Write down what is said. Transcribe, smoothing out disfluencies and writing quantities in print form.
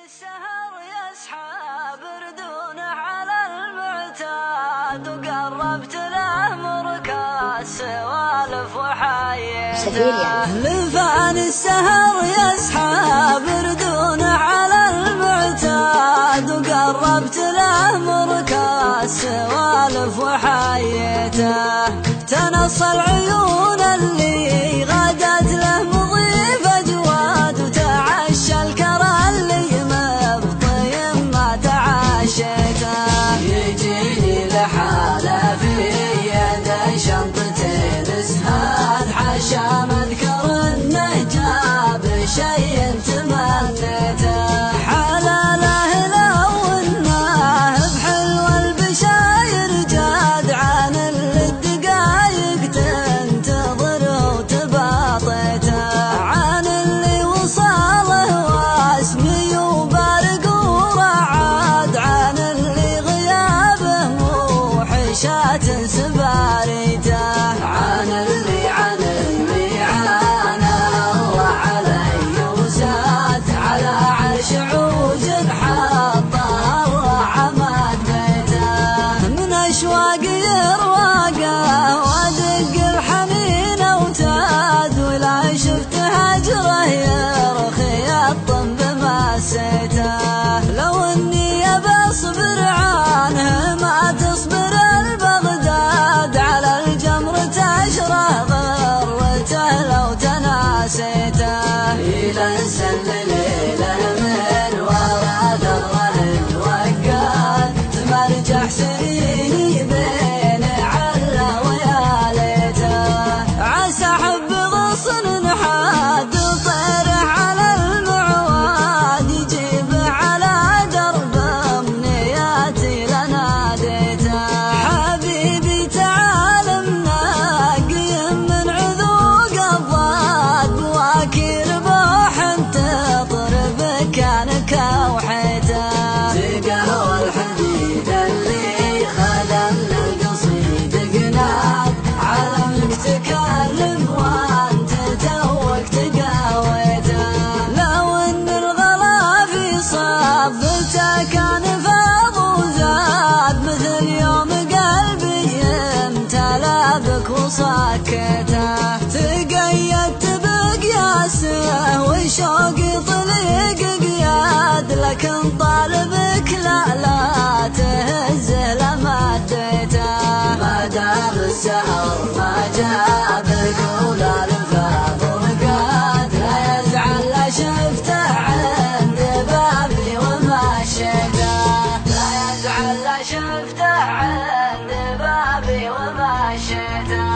السهر يسحب ردونه على المعتاد وقربت له مركز سوالف وحيته. لفان السهر يسحب ردونه على المعتاد وقربت له مركز سوالف وحيته. تنص العيون اللي غادت له مضيفة جواد وتعشى الكرى اللي مبطي ما تعشيته. يجيني لحاله في يده شنطتين سهاد حشا مذكر انه جاب شي تمنيته. حلاله لو انه بحلو البشاير جاد عن اللي الدقايق تنتظر وتباطيته. عن اللي وصاله واسمي وبارق ورعاد عن اللي غيابه موحشات سباريته. عن اللي عانى الله علي وساد على عرش عوج حطه الله عماد بيته. من اشواق يرواقه وادق الحنين اوتاد ولا شفت هجره يرخي الطن بمسيته. لو اني بصبر عنه ما تصبر البغداد على الجمر تشره غرته لو تناسيته. إلى نسل ليله من ورا دره الوقاد تمرجح سنيني بين عله ويا ليته. عسى حب غصن حاد طيره على المعواد يجيبه على درب امنياتي لناديته. حبيبي تعال مناقيم من عذوق الضاد بواكير بوح تطرب كانك وحيته. تقهوى الحديد اللي خدمنا القصيد قناد علمك تكلم وانت توك تقاويته. لو ان الغلا في صبته كان فاض وزاد مثل يوم قلبي امتلا بك وصكته. تقيدت بقياسه وشوقي طليق قياد لكن طالبك لا تهزه لما اديته. ما دام السهر ما جابك ولا لفاظ ورقاد لا يزعل لا شفته عند بابي وما شيته. لا يزعل لا شفته عند بابي وما شيته.